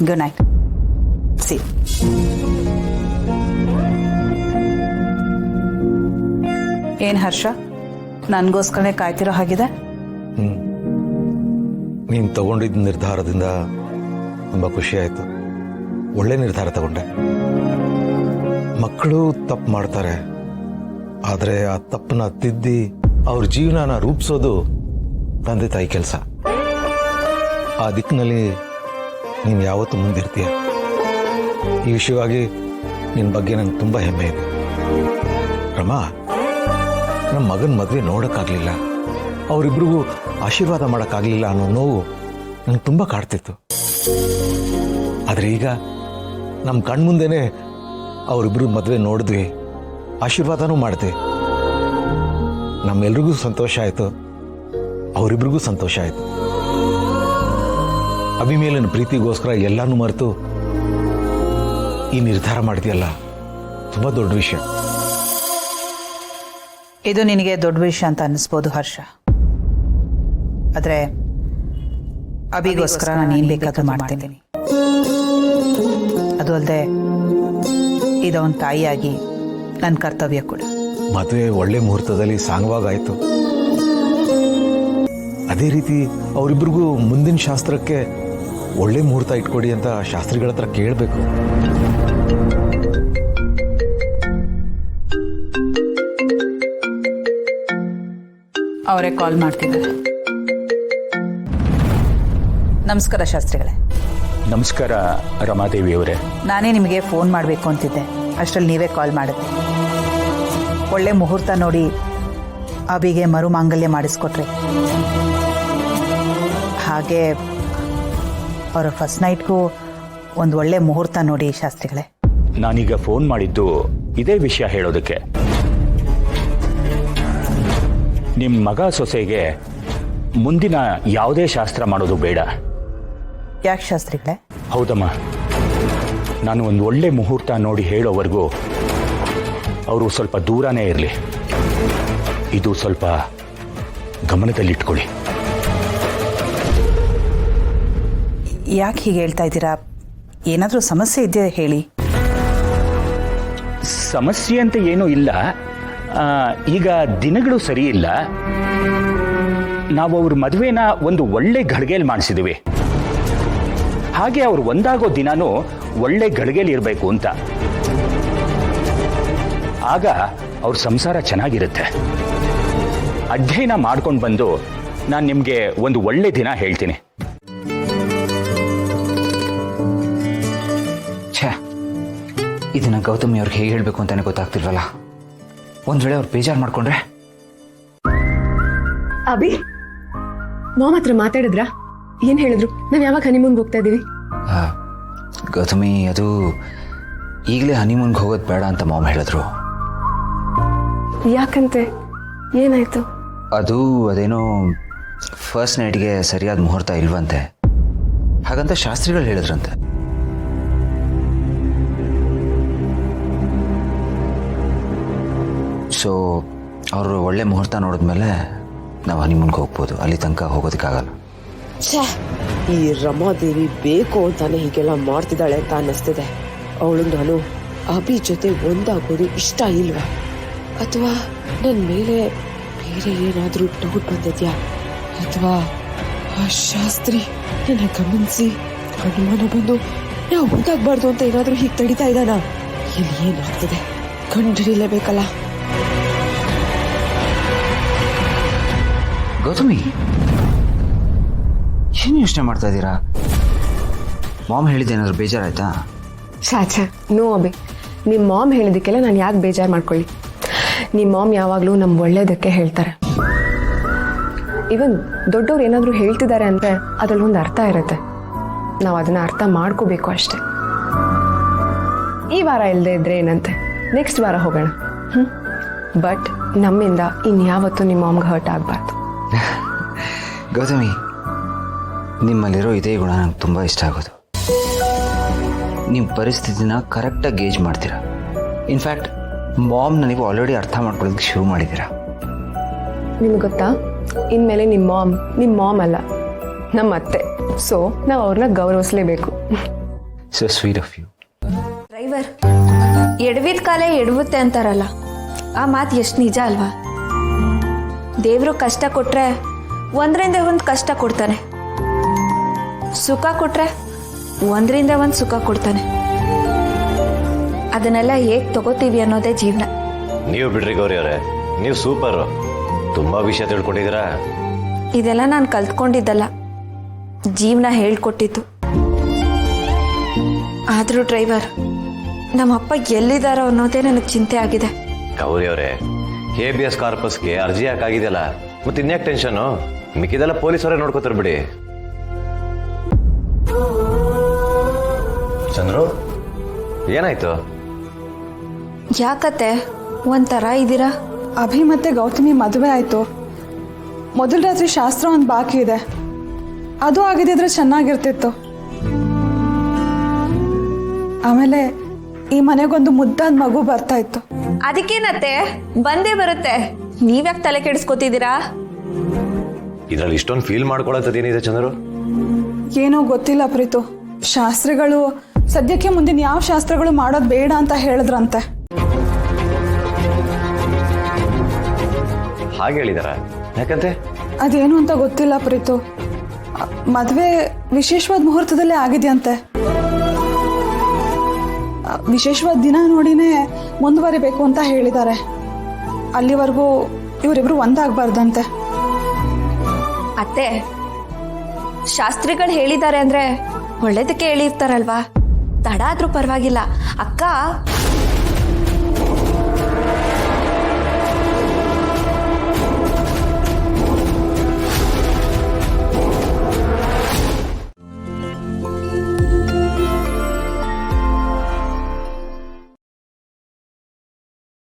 Good night. C ಏನ್ ಹರ್ಷ, ನನಗೋಸ್ಕರನೇ ಕಾಯ್ತಿರೋ ಹಾಗಿದೆ? ನೀನು ತಗೊಂಡಿದ್ದ ನಿರ್ಧಾರದಿಂದ ತುಂಬ ಖುಷಿ ಆಯಿತು. ಒಳ್ಳೆ ನಿರ್ಧಾರ ತಗೊಂಡೆ. ಮಕ್ಕಳು ತಪ್ಪು ಮಾಡ್ತಾರೆ, ಆದರೆ ಆ ತಪ್ಪನ್ನ ತಿದ್ದಿ ಅವ್ರ ಜೀವನನ ರೂಪಿಸೋದು ತಂದೆ ತಾಯಿ ಕೆಲಸ. ಆ ದಿಕ್ಕಿನಲ್ಲಿ ನೀನು ಯಾವತ್ತೂ ಮುಂದಿರ್ತೀಯ. ಈ ವಿಷಯವಾಗಿ ನಿನ್ನ ಬಗ್ಗೆ ನನಗೆ ತುಂಬ ಹೆಮ್ಮೆ ಇದೆ. ರಮಾ, ನಮ್ಮ ಮಗನ ಮದುವೆ ನೋಡೋಕ್ಕಾಗಲಿಲ್ಲ, ಅವರಿಬ್ರಿಗೂ ಆಶೀರ್ವಾದ ಮಾಡೋಕ್ಕಾಗಲಿಲ್ಲ ಅನ್ನೋ ನೋವು ನನಗೆ ತುಂಬ ಕಾಡ್ತಿತ್ತು. ಆದರೆ ಈಗ ನಮ್ಮ ಕಣ್ಮುಂದೆನೇ ಅವರಿಬ್ರು ಮದುವೆ ನೋಡಿದ್ವಿ, ಆಶೀರ್ವಾದನೂ ಮಾಡಿದೆ. ನಮ್ಮೆಲ್ರಿಗೂ ಸಂತೋಷ ಆಯಿತು, ಅವರಿಬ್ರಿಗೂ ಸಂತೋಷ ಆಯಿತು. ಅಭಿ ಮೇಲಿನ ಪ್ರೀತಿಗೋಸ್ಕರ ಎಲ್ಲನೂ ಮರೆತು ಈ ನಿರ್ಧಾರ ಮಾಡಿದೆಯಲ್ಲ, ತುಂಬ ದೊಡ್ಡ ವಿಷಯ. ಇದು ನಿನಗೆ ದೊಡ್ಡ ವಿಷಯ ಅಂತ ಅನ್ನಿಸ್ಬೋದು ಹರ್ಷ, ಆದರೆ ಅಭಿಗೋಸ್ಕರ ನಾನು ಏನು ಬೇಕಾದ್ರೂ ಮಾಡ್ತೀನಿ. ಅದು ಅಲ್ಲದೆ ಇದೊಂದು ತಾಯಿಯಾಗಿ ನನ್ನ ಕರ್ತವ್ಯ ಕೂಡ. ಮದುವೆ ಒಳ್ಳೆ ಮುಹೂರ್ತದಲ್ಲಿ ಸಾಂಗವಾಗಾಯಿತು. ಅದೇ ರೀತಿ ಅವರಿಬ್ರಿಗೂ ಮುಂದಿನ ಶಾಸ್ತ್ರಕ್ಕೆ ಒಳ್ಳೆ ಮುಹೂರ್ತ ಇಟ್ಕೊಡಿ ಅಂತ ಶಾಸ್ತ್ರಿಗಳ ಹತ್ರ ಕೇಳಬೇಕು. ಅವರೇ ಕಾಲ್ ಮಾಡ್ತಿದ್ದಾರೆ. ನಮಸ್ಕಾರ ಶಾಸ್ತ್ರಿಗಳೇ. ನಮಸ್ಕಾರ ರಮಾದೇವಿಯವರೇ. ನಾನೇ ನಿಮಗೆ ಫೋನ್ ಮಾಡಬೇಕು ಅಂತಿದ್ದೆ, ಅಷ್ಟರಲ್ಲಿ ನೀವೇ ಕಾಲ್ ಮಾಡಿದ್ದೆ. ಒಳ್ಳೆ ಮುಹೂರ್ತ ನೋಡಿ ಅಬಿಗೆ ಮರು ಮಾಂಗಲ್ಯ ಮಾಡಿಸ್ಕೊಟ್ರಿ. ಹಾಗೆ ಅವರ ಫಸ್ಟ್ ನೈಟ್ಗೂ ಒಂದು ಒಳ್ಳೆ ಮುಹೂರ್ತ ನೋಡಿ ಶಾಸ್ತ್ರಿಗಳೇ. ನಾನೀಗ ಫೋನ್ ಮಾಡಿದ್ದು ಇದೇ ವಿಷಯ ಹೇಳೋದಕ್ಕೆ. ನಿಮ್ಮ ಮಗ ಸೊಸೆಗೆ ಮುಂದಿನ ಯಾವುದೇ ಶಾಸ್ತ್ರ ಮಾಡೋದು ಬೇಡ. ಯಾಕೆ ಶಾಸ್ತ್ರಿಗಳೇ? ಹೌದಮ್ಮ, ನಾನು ಒಂದು ಒಳ್ಳೆ ಮುಹೂರ್ತ ನೋಡಿ ಹೇಳೋವರೆಗೂ ಅವರು ಸ್ವಲ್ಪ ದೂರನೇ ಇರಲಿ. ಇದು ಸ್ವಲ್ಪ ಗಮನದಲ್ಲಿಟ್ಕೊಳ್ಳಿ. ಯಾಕೆ ಹೀಗೆ ಹೇಳ್ತಾ ಇದ್ದೀರಾ? ಏನಾದರೂ ಸಮಸ್ಯೆ ಇದೆಯಾ ಹೇಳಿ. ಸಮಸ್ಯೆ ಅಂತ ಏನೂ ಇಲ್ಲ. ಈಗ ದಿನಗಳು ಸರಿ ಇಲ್ಲ. ನಾವು ಅವ್ರ ಮದುವೆನ ಒಂದು ಒಳ್ಳೆ ಘಳಿಗೆಯಲ್ಲಿ ಮಾಡಿಸಿದ್ದೀವಿ. ಹಾಗೆ ಅವ್ರು ಒಂದಾಗೋ ದಿನಾನೂ ಒಳ್ಳೆ ಘಳಿಗೆಯಲ್ಲಿ ಇರಬೇಕು ಅಂತ. ಆಗ ಅವ್ರ ಸಂಸಾರ ಚೆನ್ನಾಗಿರುತ್ತೆ. ಅಧ್ಯಯನ ಮಾಡ್ಕೊಂಡು ಬಂದು ನಾನು ನಿಮಗೆ ಒಂದು ಒಳ್ಳೆ ದಿನ ಹೇಳ್ತೀನಿ. ಇದನ್ನ ಗೌತಮಿ ಅವ್ರಿಗೆ ಹೇಗೆ ಹೇಳಬೇಕು ಅಂತಾನೆ ಗೊತ್ತಾಗ್ತಿಲ್ವಲ್ಲ. ಒಂದ್ ವೇಳೆ ಅವ್ರು ಬೇಜಾರು ಮಾಡ್ಕೊಂಡ್ರೆ? ಅಭಿ, ಮಾಮ್ ಹತ್ರ ಮಾತಾಡಿದ್ರಾ? ಏನ್ ಹೇಳಿದ್ರು? ನಾವ್ ಯಾವಾಗ ಹನಿಮೂನ್ಗೆ ಹೋಗ್ತಾ ಇದೀವಿ? ಗೌತಮಿ, ಅದು ಈಗಲೇ ಹನಿಮೂನ್ಗೆ ಹೋಗೋದು ಬೇಡ ಅಂತ ಮಾಮ್ ಹೇಳಿದ್ರು. ಯಾಕಂತೆ? ಏನಾಯ್ತು? ಅದೇನೋ ಫಸ್ಟ್ ನೈಟ್ಗೆ ಸರಿಯಾದ ಮುಹೂರ್ತ ಇಲ್ವಂತೆ, ಹಾಗಂತ ಶಾಸ್ತ್ರಿಗಳು ಹೇಳಿದ್ರಂತೆ. ಸೊ ಅವರು ಒಳ್ಳೆ ಮುಹೂರ್ತ ನೋಡಿದ್ಮೇಲೆ ನಾವು ಹನಿಮೂನ್ಗೆ ಹೋಗ್ಬೋದು. ಅಲ್ಲಿ ತನಕ ಹೋಗೋದಕ್ಕಾಗಲ್ಲ. ಈ ರಮಾದೇವಿ ಬೇಕು ಅಂತಾನೆ ಹೀಗೆಲ್ಲ ಮಾಡ್ತಿದ್ದಾಳೆ ಅಂತ ಅನ್ನಿಸ್ತಿದೆ. ಅವಳು ನಾನು ಅಭಿ ಜೊತೆ ಒಂದಾಗೋದು ಇಷ್ಟ ಇಲ್ವಾ? ಅಥವಾ ನನ್ನ ಮೇಲೆ ಬೇರೆ ಏನಾದ್ರೂ ಡೌಟ್ ಬಂದಿದ್ಯಾ? ಅಥವಾ ಆ ಶಾಸ್ತ್ರಿ ನನ್ನ ಗಮನಿಸಿ ಅನುಮಾನ ಬಂದು ನಾವು ಒಂದಾಗಬಾರ್ದು ಅಂತ ಏನಾದ್ರೂ ಹೀಗೆ ತಡಿತಾ ಇದ್ದಾನ? ಇಲ್ಲಿ ಏನಾಗ್ತದೆ ಕಂಡುಹಿಡಿಯಲೇಬೇಕಲ್ಲ. ಗೌತಮಿ, ಏನು ಯೋಚನೆ ಮಾಡ್ತಾ ಇದ್ದೀರಾ? ಮಾಮ್ ಹೇಳಿದ್ದೇನಾದ್ರು ಬೇಜಾರಾಯ್ತಾ? ಛಾಛಾ, ನೋ ಅಭಿ. ನಿಮ್ಮ ಮಾಮ್ ಹೇಳಿದಕ್ಕೆಲ್ಲ ನಾನು ಯಾಕೆ ಬೇಜಾರು ಮಾಡ್ಕೊಳ್ಳಿ? ನಿಮ್ಮ ಮಾಮ್ ಯಾವಾಗಲೂ ನಮ್ಮ ಒಳ್ಳೇದಕ್ಕೆ ಹೇಳ್ತಾರೆ. ಇವನ್ ದೊಡ್ಡವ್ರು ಏನಾದರೂ ಹೇಳ್ತಿದ್ದಾರೆ ಅಂದರೆ ಅದ್ರಲ್ಲಿ ಒಂದು ಅರ್ಥ ಇರುತ್ತೆ. ನಾವು ಅದನ್ನ ಅರ್ಥ ಮಾಡ್ಕೋಬೇಕು ಅಷ್ಟೆ. ಈ ವಾರ ಇಲ್ಲದೆ ಇದ್ರೆ ಏನಂತೆ, ನೆಕ್ಸ್ಟ್ ವಾರ ಹೋಗೋಣ. ಬಟ್ ನಮ್ಮಿಂದ ಇನ್ಯಾವತ್ತೂ ನಿಮ್ಮ ಮಾಮ್ಗೆ ಹರ್ಟ್ ಆಗಬಾರ್ದು. ಗೌತಮಿ, ನಿಮ್ಮಲ್ಲಿರೋ ಇದೇ ಗುಣ ನಂಗೆ ತುಂಬ ಇಷ್ಟ ಆಗೋದು. ನೀವು ಪರಿಸ್ಥಿತಿನ ಕರೆಕ್ಟಾಗಿ ಗೇಜ್ ಮಾಡ್ತೀರಾ. ಇನ್ಫ್ಯಾಕ್ಟ್ ಮಾಮ್ನ ನೀವು ಆಲ್ರೆಡಿ ಅರ್ಥ ಮಾಡ್ಕೊಳ್ಳೋದಕ್ಕೆ ಶುರು ಮಾಡಿದ್ದೀರಾ. ನಿಮ್ಗೆ ಗೊತ್ತಾ, ಇನ್ಮೇಲೆ ನಿಮ್ಮ ಮಾಮ್ ಅಲ್ಲ, ನಮ್ಮ ಅತ್ತೆ. ಸೊ ನಾವು ಅವ್ರನ್ನ ಗೌರವಿಸಲೇಬೇಕು. So sweet of you. Driver, ಎಡವಿದ ಕಾಲೇ ಎಡವುತ್ತೆ ಅಂತಾರಲ್ಲ, ಆ ಮಾತು ಎಷ್ಟು ನಿಜ ಅಲ್ವಾ? ದೇವರು ಕಷ್ಟ ಕೊಟ್ರೆ ಒಂದರಿಂದ ಒಂದು ಕಷ್ಟ ಕೊಡ್ತಾನೆ, ಸುಖ ಕೊಟ್ರೆ ಒಂದರಿಂದ ಒಂದು ಸುಖ ಕೊಡ್ತಾನೆ. ಅದನ್ನೆಲ್ಲ ಹೇಗೆ ತಗೋತೀವಿ ಅನ್ನೋದೇ ಜೀವನ. ನೀವು ಬಿಡ್ರಿ ಗೌರಿ ಅವರೇ, ನೀವು ಸೂಪರು, ತುಂಬಾ ವಿಷಯ ತಿಳ್ಕೊಂಡಿದ್ದೀರಾ. ಇದೆಲ್ಲ ನಾನು ಕಲ್ತ್ಕೊಂಡಿದ್ದಲ್ಲ, ಜೀವನ ಹೇಳ್ಕೊಟ್ಟಿತ್ತು. ಆದರೂ ಡ್ರೈವರ್, ನಮ್ಮಪ್ಪ ಎಲ್ಲಿದ್ದಾರೋ ಅನ್ನೋದೇ ನನಗೆ ಚಿಂತೆ ಆಗಿದೆ. ಗೌರಿ ಅವರೇ, ಹೇಬಿಯಸ್ ಕಾರ್ಪಸ್ಗೆ ಅರ್ಜಿ ಹಾಕಾಗಿದೆಯಲ್ಲ, ಮತ್ತೆ ಇನ್ಯಾಕೆ ಟೆನ್ಷನು? ಮಿಕ್ಕಿದೆಲ್ಲ ಪೊಲೀಸರೇ ನೋಡ್ಕೋತಾರೆ ಬಿಡಿ. ಚಂದ್ರು, ಏನಾಯ್ತು? ಯಾಕತ್ತೆ ಒಂಥರ ಇದ್ದೀರಾ? ಅಭಿ ಮತ್ತೆ ಗೌತಮಿ ಮದುವೆ ಆಯಿತು. ಮೊದಲ ರಾತ್ರಿ ಶಾಸ್ತ್ರ ಒಂದು ಬಾಕಿ ಇದೆ, ಅದು ಆಗಿದ್ದಿದ್ರೆ ಚೆನ್ನಾಗಿರ್ತಿತ್ತು. ಆಮೇಲೆ ಈ ಮನೆಗೊಂದು ಮುದ್ದಾದ ಮಗು ಬರ್ತಾ ಇತ್ತು. ಅದಕ್ಕೇನತ್ತೆ, ಬಂದೇ ಬರುತ್ತೆ. ನೀವ್ಯಾಕೆ ತಲೆ ಕೆಡಿಸ್ಕೊತಿದ್ದೀರಾ? ಇದ್ರಲ್ಲಿ ಇಷ್ಟೊಂದು ಫೀಲ್ ಮಾಡ್ಕೊಳ್ಳೋದೇನಿದೆ ಚಂದ್ರು? ಏನೋ ಗೊತ್ತಿಲ್ಲ ಪ್ರೀತು, ಶಾಸ್ತ್ರಿಗಳು ಸದ್ಯಕ್ಕೆ ಮುಂದಿನ ಯಾವ ಶಾಸ್ತ್ರಗಳು ಮಾಡೋದು ಬೇಡ ಅಂತ ಹೇಳಿದ್ರಂತೆ. ಹಾಗೆ ಹೇಳಿದಾರ? ಯಾಕಂತೆ? ಅದೇನು ಅಂತ ಗೊತ್ತಿಲ್ಲ ಪ್ರೀತು. ಮದುವೆ ವಿಶೇಷವಾದ ಮುಹೂರ್ತದಲ್ಲೇ ಆಗಿದೆಯಂತೆ. ವಿಶೇಷವಾದ ದಿನ ನೋಡಿನೇ ಮುಂದುವರಿಬೇಕು ಅಂತ ಹೇಳಿದ್ದಾರೆ. ಅಲ್ಲಿವರೆಗೂ ಇವರಿಬ್ರು ಒಂದಾಗಬಾರ್ದಂತೆ. ಅತ್ತೆ, ಶಾಸ್ತ್ರಿಗಳು ಹೇಳಿದ್ದಾರೆ ಅಂದ್ರೆ ಒಳ್ಳೇದಕ್ಕೆ ಹೇಳಿರ್ತಾರಲ್ವಾ? ತಡ ಆದ್ರೂ ಪರವಾಗಿಲ್ಲ. ಅಕ್ಕ